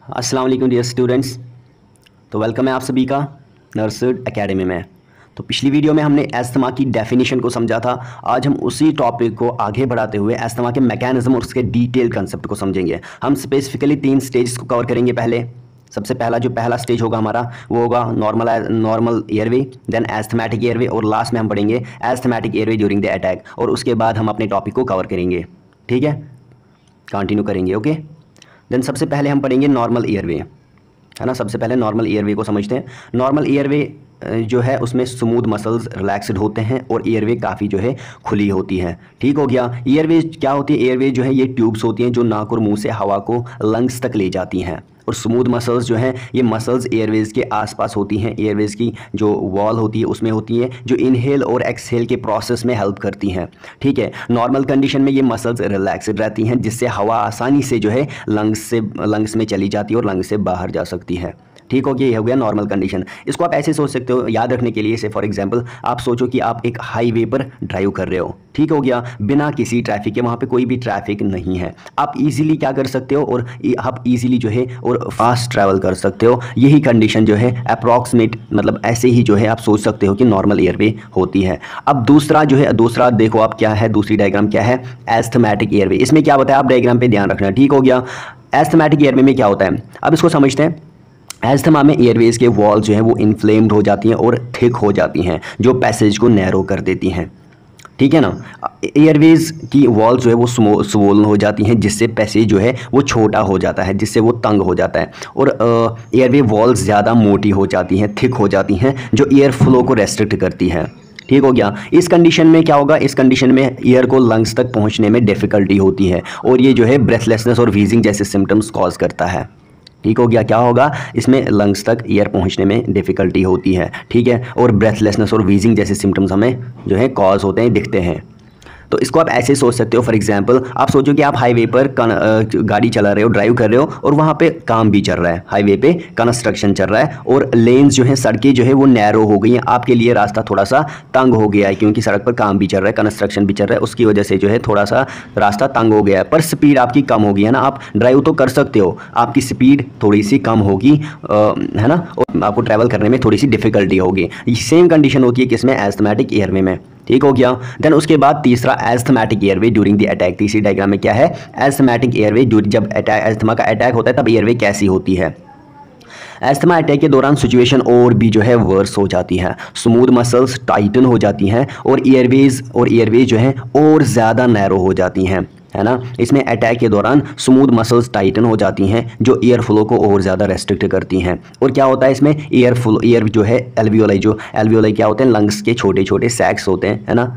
अस्सलाम वालेकुम dear students. तो वेलकम है आप सभी का नर्सर्ड एकेडमी में। तो पिछली वीडियो में हमने एस्थमा की डेफिनेशन को समझा था। आज हम उसी टॉपिक को आगे बढ़ाते हुए एस्थमा के मैकेनिज्म और उसके डिटेल कंसेप्ट को समझेंगे। हम स्पेसिफिकली 3 स्टेज को कवर करेंगे। सबसे पहला स्टेज होगा हमारा, वो होगा normal airway, then asthmatic airway, और लास्ट में हम पढ़ेंगे asthmatic airway during the attack. और उसके बाद हम अपने टॉपिक को कवर करेंगे। ठीक है, कंटिन्यू करेंगे। ओके, देन सबसे पहले हम पढ़ेंगे नॉर्मल एयरवे, है ना। सबसे पहले नॉर्मल एयरवे को समझते हैं। नॉर्मल एयरवे जो है उसमें स्मूथ मसल्स रिलैक्स्ड होते हैं और एयरवे काफ़ी जो है खुली होती है। ठीक हो गया। एयरवे क्या होती है? एयरवे जो है ये ट्यूब्स होती हैं जो नाक और मुंह से हवा को लंग्स तक ले जाती हैं। और स्मूथ मसल्स जो हैं ये मसल्स एयरवेज के आसपास होती हैं। एयरवेज की जो वॉल होती है उसमें होती है, जो इनहेल और एक्सहेल के प्रोसेस में हेल्प करती हैं। ठीक है, नॉर्मल कंडीशन में ये मसल्स रिलैक्स्ड रहती हैं, जिससे हवा आसानी से जो है लंग्स में चली जाती है और लंग्स से बाहर जा सकती है। ठीक हो गया, ये हो गया नॉर्मल कंडीशन। इसको आप ऐसे सोच सकते हो, याद रखने के लिए। से फॉर एग्जांपल आप सोचो कि आप एक हाईवे पर ड्राइव कर रहे हो। ठीक हो गया, बिना किसी ट्रैफिक के, वहाँ पे कोई भी ट्रैफिक नहीं है। आप इजीली क्या कर सकते हो, और आप इजीली जो है और फास्ट ट्रैवल कर सकते हो। यही कंडीशन जो है अप्रॉक्सीमेट, मतलब ऐसे ही जो है आप सोच सकते हो कि नॉर्मल एयरवे होती है। अब दूसरा देखो आप क्या है, दूसरी डायग्राम क्या है, एस्थमेटिक एयरवे। इसमें क्या होता है, आप डायग्राम पे ध्यान रखना। ठीक हो गया, एस्थमेटिक एयरवे में क्या होता है, अब इसको समझते हैं। एस्थमा में एयरवेज के वॉल जो हैं वो इन्फ्लेम्ड हो जाती हैं और थिक हो जाती हैं, जो पैसेज को नैरो कर देती हैं। ठीक है ना। एयरवेज की वॉल जो है वो स्वोलन हो जाती हैं, जिससे पैसेज जो है वो छोटा हो जाता है, जिससे वो तंग हो जाता है। और एयरवे वॉल्स ज़्यादा मोटी हो जाती हैं, थिक हो जाती हैं, जो एयर फ्लो को रेस्ट्रिक्ट करती हैं। ठीक हो गया। इस कंडीशन में क्या होगा, इस कंडीशन में एयर को लंग्स तक पहुंचने में डिफ़िकल्टी होती है, और ये जो है ब्रेथलेसनेस और वीजिंग जैसे सिम्टम्स कॉज करता है। ठीक हो गया, क्या होगा, इसमें लंग्स तक एयर पहुंचने में डिफ़िकल्टी होती है। ठीक है, और ब्रेथलेसनेस और वीजिंग जैसे सिम्टम्स हमें जो है कॉज होते हैं, दिखते हैं। तो इसको आप ऐसे सोच सकते हो। फॉर एग्जांपल आप सोचो कि आप हाईवे पर गाड़ी चला रहे हो, ड्राइव कर रहे हो, और वहाँ पे काम भी चल रहा है, हाईवे पे कंस्ट्रक्शन चल रहा है, और लेन्स जो है, सड़कें जो है वो नैरो हो गई हैं। आपके लिए रास्ता थोड़ा सा तंग हो गया है, क्योंकि सड़क पर काम भी चल रहा है, कंस्ट्रक्शन भी चल रहा है, उसकी वजह से जो है थोड़ा सा रास्ता तंग हो गया है। पर स्पीड आपकी कम होगी, है ना। आप ड्राइव तो कर सकते हो, आपकी स्पीड थोड़ी सी कम होगी, है ना, और आपको ट्रैवल करने में थोड़ी सी डिफ़िकल्टी होगी। सेम कंडीशन होती है किसमें, एस्थमेटिक एयरवे में। ठीक हो गया। देन उसके बाद तीसरा asthmatic airway during the attack. तीसरी डायग्राम में क्या है, एस्थमेटिक एयरवे, जब एस्थमा का अटैक होता है तब एयरवे कैसी होती है। एस्थमा अटैक के दौरान सिचुएशन और भी जो है वर्स हो जाती है। स्मूथ मसल्स टाइटन हो जाती हैं, और एयरवेज जो है और ज़्यादा नैरो हो जाती हैं, है ना। इसमें अटैक के दौरान स्मूथ मसल्स टाइटन हो जाती हैं, जो एयर फ्लो को और ज़्यादा रेस्ट्रिक्ट करती हैं। और क्या होता है इसमें, एयर जो है एल्वियोलाई क्या होते हैं, लंग्स के छोटे छोटे सैक्स होते हैं, है ना,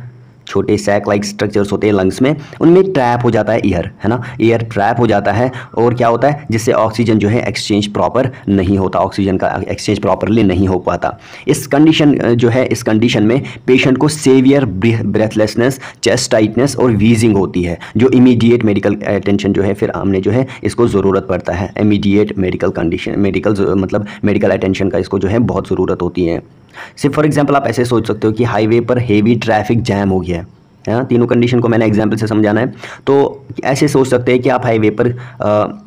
छोटे सैक लाइक स्ट्रक्चर्स होते हैं लंग्स में, उनमें ट्रैप हो जाता है एयर, है ना। एयर ट्रैप हो जाता है, और क्या होता है, जिससे ऑक्सीजन जो है एक्सचेंज प्रॉपर नहीं होता, ऑक्सीजन का एक्सचेंज प्रॉपरली नहीं हो पाता। इस कंडीशन में पेशेंट को सेवियर ब्रेथलेसनेस, चेस्ट टाइटनेस और वीजिंग होती है, जो इमीडिएट मेडिकल अटेंशन जो है, फिर हमने जो है इसको ज़रूरत पड़ता है। इमीडिएट मेडिकल अटेंशन का इसको जो है बहुत ज़रूरत होती है। सिर्फ फॉर एग्जांपल आप ऐसे सोच सकते हो कि हाईवे पर हेवी ट्रैफिक जैम हो गया है ना। तीनों कंडीशन को मैंने एग्जांपल से समझाना है। तो ऐसे सोच सकते हैं कि आप हाईवे पर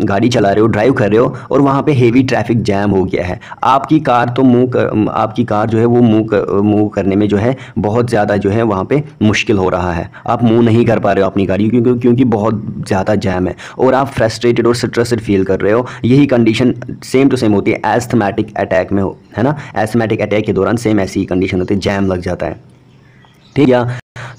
गाड़ी चला रहे हो, ड्राइव कर रहे हो, और वहाँ पे हेवी ट्रैफिक जैम हो गया है। आपकी कार जो है वो मूव करने में जो है बहुत ज़्यादा जो है वहाँ पे मुश्किल हो रहा है। आप मूव नहीं कर पा रहे हो अपनी गाड़ी, क्योंकि बहुत ज़्यादा जैम है, और आप फ्रस्ट्रेटेड और स्ट्रेस्ड फील कर रहे हो। यही कंडीशन सेम टू सेम होती है एस्थमेटिक अटैक में, है ना। एस्थमेटिक अटैक के दौरान सेम ऐसी कंडीशन होती है, जैम लग जाता है। ठीक है,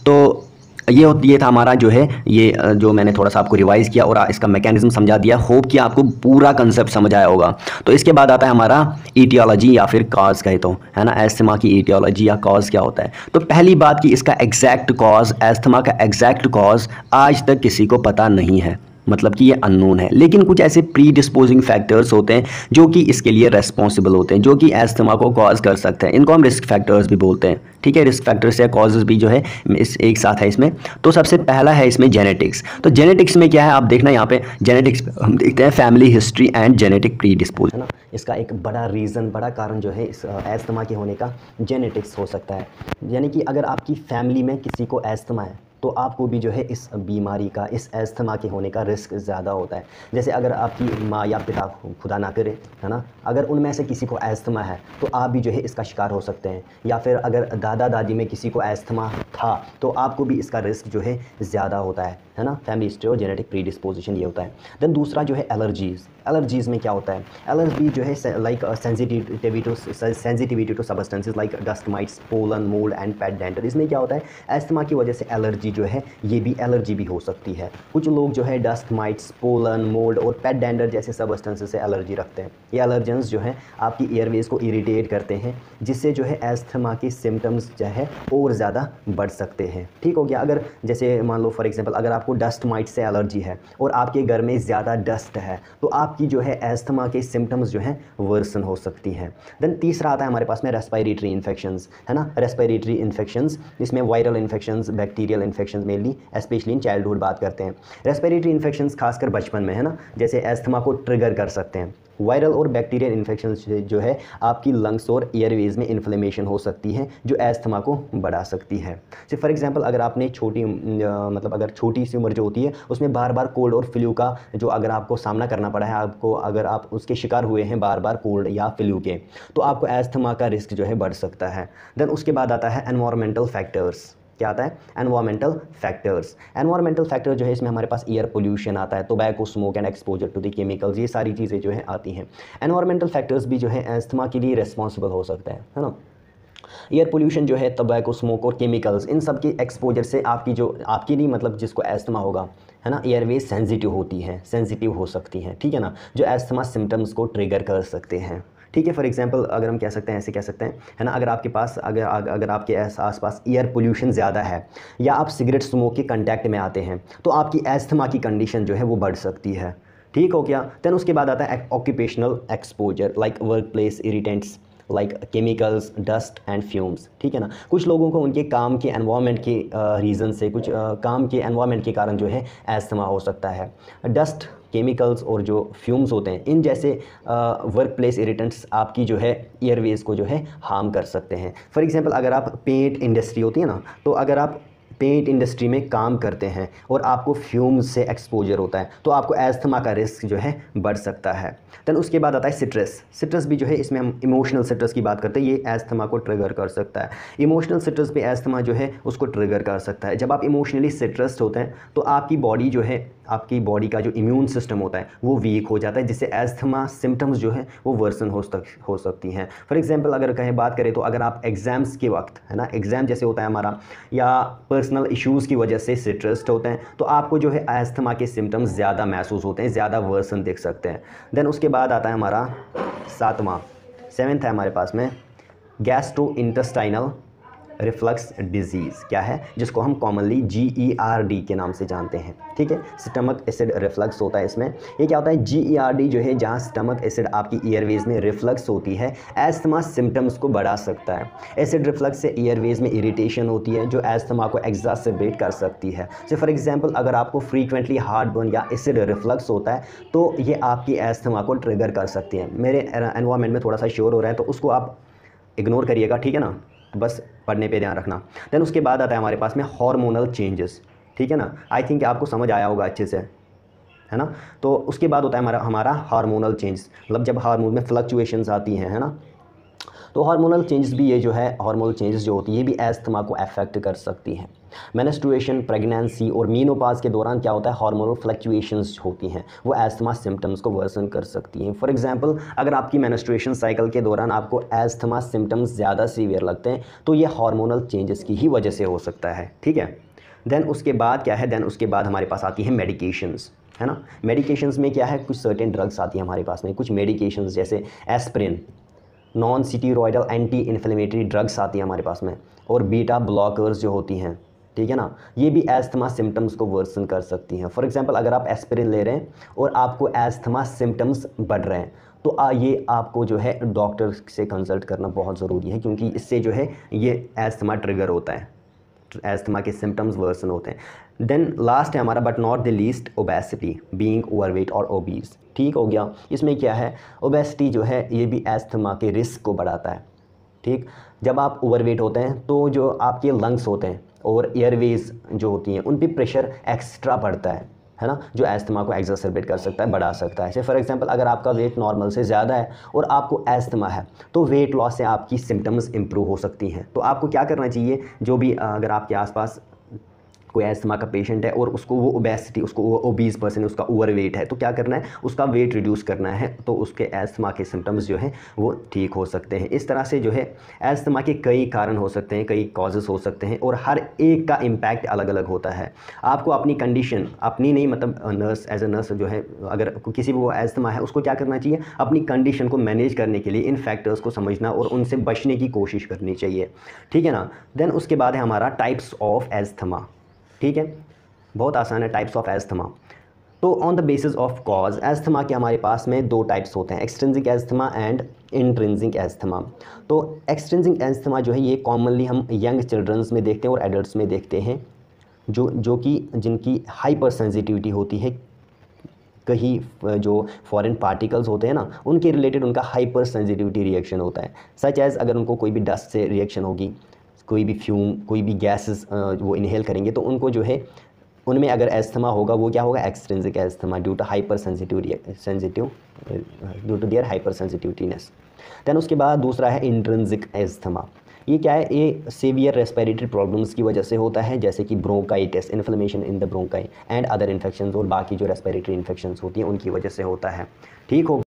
तो ये था हमारा जो है, ये जो मैंने थोड़ा सा आपको रिवाइज़ किया और इसका मैकेनिज्म समझा दिया। होप कि आपको पूरा कंसेप्ट समझ आया होगा। तो इसके बाद आता है हमारा ईटियोलॉजी, या फिर कॉज कहे तो, है ना। एस्थमा की ईटियोलॉजी या कॉज क्या होता है। तो पहली बात कि इसका एग्जैक्ट कॉज, एस्थमा का एग्जैक्ट कॉज आज तक किसी को पता नहीं है, मतलब कि ये अननोन है। लेकिन कुछ ऐसे प्री डिस्पोजिंग फैक्टर्स होते हैं जो कि इसके लिए रेस्पॉन्सिबल होते हैं, जो कि एस्थमा को कॉज कर सकते हैं। इनको हम रिस्क फैक्टर्स भी बोलते हैं। ठीक है, रिस्क फैक्टर्स या कॉजेज भी जो है इस एक साथ है इसमें। तो सबसे पहला है इसमें जेनेटिक्स। तो जेनेटिक्स में क्या है, आप देखना यहाँ पे जेनेटिक्स हम देखते हैं family history and genetic pre dispose, है ना। इसका एक बड़ा कारण जो है इस एस्थमा के होने का जेनेटिक्स हो सकता है। यानी कि अगर आपकी फैमिली में किसी को एस्थमा है, तो आपको भी जो है इस बीमारी का, इस एस्थमा के होने का रिस्क ज़्यादा होता है। जैसे अगर आपकी माँ या पिता, खुदा ना करे, है ना, अगर उनमें से किसी को एस्थमा है तो आप भी जो है इसका शिकार हो सकते हैं। या फिर अगर दादा दादी में किसी को एस्थमा था तो आपको भी इसका रिस्क जो है ज़्यादा होता है ना। फैमिली हिस्ट्री और जेनेटिक प्रीडिस्पोजिशन ये होता है। देन दूसरा जो है एलर्जीज़ में क्या होता है, एलर्जी जो है like sensitivity to substances like dust mites, pollen, mould and pet dander. इसमें क्या होता है, एस्थमा की वजह से एलर्जी जो है, ये भी एलर्जी भी हो सकती है। कुछ लोग जो है डस्ट माइट्स, पोलन, मोल्ड और पेट डेंटर जैसे सबस्टेंसेस से एलर्जी रखते हैं। ये एलर्जेंस जो है आपकी एयरवेज को इरिटेट करते हैं, जिससे जो है एस्थमा के सिम्टम्स जो है और ज़्यादा बढ़ सकते हैं। ठीक हो गया। अगर जैसे मान लो फॉर एग्जांपल अगर आपको डस्ट माइट से एलर्जी है और आपके घर में ज़्यादा डस्ट है तो आपकी जो है एस्थमा के सिम्टम्स जो है वर्सन हो सकती हैं। देन तीसरा आता है हमारे पास में रेस्पिरेटरी इन्फेक्शंस, है ना। रेस्पिरेटरी इन्फेक्शंस, इसमें viral infections, bacterial infections mainly, specially in childhood बात करते हैं। रेस्पिरेटरी इन्फेक्शंस खासकर बचपन में, है ना, जैसे एस्थमा को ट्रिगर कर सकते हैं। वायरल और बैक्टीरियल इन्फेक्शन जो है आपकी लंग्स और एयरवेज में इन्फ्लेमेशन हो सकती है जो एस्थमा को बढ़ा सकती है। जैसे फॉर एग्जांपल अगर आपने अगर छोटी सी उम्र जो होती है उसमें बार बार कोल्ड और फ्लू का जो अगर आपको सामना करना पड़ा है, आपको अगर आप उसके शिकार हुए हैं बार बार कोल्ड या फ्लू के, तो आपको एस्थमा का रिस्क जो है बढ़ सकता है। देन उसके बाद आता है एनवायरमेंटल फैक्टर्स। क्या आता है, एनवायरमेंटल फैक्टर्स। एनवायरमेंटल फैक्टर जो है इसमें हमारे पास एयर पोल्यूशन आता है, tobacco smoke and exposure to the chemicals, ये सारी चीज़ें जो है आती हैं। एनवायरमेंटल फैक्टर्स भी जो है एस्थमा के लिए रिस्पॉन्सिबल हो सकता है ना। एयर पोल्यूशन जो है, टोबैको स्मोक और केमिकल्स, इन सब के एक्सपोजर से आपकी नहीं मतलब जिसको एस्थमा होगा, है ना, एयरवेज सेंसिटिव हो सकती हैं, ठीक है ना, जो एस्थमा सिम्टम्स को ट्रिगर कर सकते हैं। ठीक है। फॉर एग्जांपल अगर हम कह सकते हैं, ऐसे कह सकते हैं, है ना, अगर आपके पास अगर आपके आसपास एयर पोल्यूशन ज़्यादा है या आप सिगरेट स्मोक के कांटेक्ट में आते हैं तो आपकी एस्थमा की कंडीशन जो है वो बढ़ सकती है। ठीक हो गया। देन उसके बाद आता है occupational exposure like work place irritants like chemicals, dust and fumes. ठीक है ना, कुछ लोगों को उनके काम के एनवायरनमेंट के रीज़न से, कुछ काम के एनवायरनमेंट के कारण जो है एस्थमा हो सकता है। डस्ट, केमिकल्स और जो फ्यूम्स होते हैं, इन जैसे वर्क प्लेस इरिटेंट्स आपकी जो है एयरवेज को जो है हार्म कर सकते हैं। फॉर एग्जांपल अगर आप पेंट इंडस्ट्री होती है ना, तो अगर आप पेंट इंडस्ट्री में काम करते हैं और आपको फ्यूम्स से एक्सपोजर होता है तो आपको एस्थमा का रिस्क जो है बढ़ सकता है। देन उसके बाद आता है स्ट्रेस भी जो है, इसमें हम इमोशनल स्ट्रेस की बात करते हैं, ये एस्थमा को ट्रिगर कर सकता है। इमोशनल स्ट्रेस पे एस्थमा जो है उसको ट्रिगर कर सकता है। जब आप इमोशनली स्ट्रेस्ड होते हैं तो आपकी बॉडी जो है, आपकी बॉडी का जो इम्यून सिस्टम होता है वो वीक हो जाता है, जिससे एस्थमा सिम्टम्स जो है वो वर्सन हो सकती हैं। फॉर एग्जांपल अगर बात करें तो अगर आप एग्ज़ाम्स के वक्त, है ना, एग्ज़ाम जैसे होता है हमारा, या पर्सनल इश्यूज़ की वजह से स्ट्रेस्ड होते हैं तो आपको जो है एस्थमा के सिम्टम्स ज़्यादा महसूस होते हैं, ज़्यादा वर्सन दिख सकते हैं। देन उसके बाद आता है हमारा सेवेंथ है हमारे पास में गैस्ट्रोइंटेस्टाइनल रिफ्लक्स डिजीज़। क्या है, जिसको हम कॉमनली GERD के नाम से जानते हैं। ठीक है, स्टमक एसिड रिफ्लक्स होता है इसमें। ये क्या होता है, GERD जो है, जहाँ स्टमक एसिड आपकी एयरवेज में रिफ्लक्स होती है, एस्थमा सिम्टम्स को बढ़ा सकता है। एसिड रिफ्लक्स से एयरवेज में इरिटेशन होती है जो एस्थमा को एग्जासरबेट कर सकती है। जैसे फॉर एग्जांपल अगर आपको फ्रीक्वेंटली हार्टबर्न या एसिड रिफ्लक्स होता है तो ये आपकी एस्थमा को ट्रिगर कर सकती है। मेरे एनवायरनमेंट में थोड़ा सा शोर हो रहा है तो उसको आप इग्नोर करिएगा, ठीक है ना, बस पढ़ने पे ध्यान रखना। देन उसके बाद आता है हमारे पास में हार्मोनल चेंजेस। ठीक है ना, आई थिंक आपको समझ आया होगा अच्छे से, है ना। तो उसके बाद होता है हमारा हार्मोनल चेंज, मतलब जब हार्मोन में फ्लक्चुएशंस आती हैं, है ना, तो हार्मोनल चेंजेस भी, ये जो है हार्मोनल चेंजेस जो होती है ये भी एस्थमा को अफेक्ट कर सकती हैं। मेंस्ट्रुएशन, प्रेगनेंसी और मीनोपाज के दौरान क्या होता है, हार्मोनल फ्लक्चुएशंस होती हैं, वो एस्थमा सिम्टम्स को वर्सन कर सकती हैं। फॉर एग्जांपल अगर आपकी मेंस्ट्रुएशन साइकिल के दौरान आपको एस्थमा सिम्टम्स ज़्यादा सीवियर लगते हैं तो ये हार्मोनल चेंजेस की ही वजह से हो सकता है। ठीक है। देन उसके बाद क्या है, देन उसके बाद हमारे पास आती है मेडिकेशंस, है ना। मेडिकेशंस में क्या है, कुछ सर्टेन ड्रग्स आती हैं हमारे पास में, कुछ मेडिकेशंस जैसे aspirin, non steroidal anti inflammatory drugs आती हैं हमारे पास में, और बीटा ब्लॉकर्स जो होती हैं, ठीक है ना, ये भी एस्थमा सिम्टम्स को वर्सन कर सकती हैं। फॉर एग्जांपल अगर आप एस्पिरिन ले रहे हैं और आपको एस्थमा सिम्टम्स बढ़ रहे हैं तो ये आपको जो है डॉक्टर से कंसल्ट करना बहुत ज़रूरी है, क्योंकि इससे जो है ये एस्थमा ट्रिगर होता है, एस्थमा के सिम्टम्स वर्सन होते हैं। देन लास्ट है हमारा but not the least, obesity, being overweight और ओबीज। ठीक हो गया। इसमें क्या है, ओबेसिटी जो है ये भी एस्थमा के रिस्क को बढ़ाता है। ठीक, जब आप ओवरवेट होते हैं तो जो आपके लंग्स होते हैं, और एयरवेज जो होती हैं उन पे प्रेशर एक्स्ट्रा पड़ता है ना, जो एस्थमा को एग्जर्सरबेट कर सकता है, बढ़ा सकता है। जैसे फॉर एग्जांपल अगर आपका वेट नॉर्मल से ज़्यादा है और आपको एस्थमा है तो वेट लॉस से आपकी सिम्टम्स इंप्रूव हो सकती हैं। तो आपको क्या करना चाहिए, जो भी अगर आपके आसपास कोई एस्थमा का पेशेंट है और उसको वो ओबेसिटी, उसको ओबीस पर्सन, उसका ओवर वेट है, तो क्या करना है, उसका वेट रिड्यूस करना है, तो उसके एस्थमा के सिम्टम्स जो हैं वो ठीक हो सकते हैं। इस तरह से जो है एस्थमा के कई कारण हो सकते हैं, कई कॉजेज़ हो सकते हैं और हर एक का इम्पैक्ट अलग अलग होता है। आपको अपनी कंडीशन, अपनी नहीं मतलब नर्स, एज ए नर्स जो है अगर किसी को एस्थमा है उसको क्या करना चाहिए, अपनी कंडीशन को मैनेज करने के लिए इन फैक्टर्स को समझना और उनसे बचने की कोशिश करनी चाहिए, ठीक है ना। देन उसके बाद है हमारा टाइप्स ऑफ एस्थमा, ठीक है, बहुत आसान है टाइप्स ऑफ एस्थमा। तो on the basis of cause asthma के हमारे पास में दो टाइप्स होते हैं, extrinsic asthma and intrinsic asthma. तो एक्सट्रिंसिक एस्थमा जो है ये कॉमनली हम यंग चिल्ड्रंस में देखते हैं और एडल्ट्स में देखते हैं, जो कि जिनकी हाइपर सेंसिटिविटी होती है, कहीं जो फॉरेन पार्टिकल्स होते हैं ना उनके रिलेटेड उनका हाइपर सेंसिटिविटी रिएक्शन होता है। सच एज़ अगर उनको कोई भी डस्ट से रिएक्शन होगी, कोई भी फ्यूम, कोई भी गैसेस वो इनहेल करेंगे तो उनको जो है उनमें अगर एस्थमा होगा वो क्या होगा, extrinsic asthma due to hyper sensitive due to their hyper sensitivityness. Then उसके बाद दूसरा है इंट्रिंसिक एस्थमा। ये क्या है, ये सेवियर रेस्पिरेटरी प्रॉब्लम्स की वजह से होता है, जैसे कि bronchitis, inflammation in the bronchi and other infections, और बाकी जो रेस्पिरेटरी इन्फेक्शंस होती हैं उनकी वजह से होता है, ठीक हो।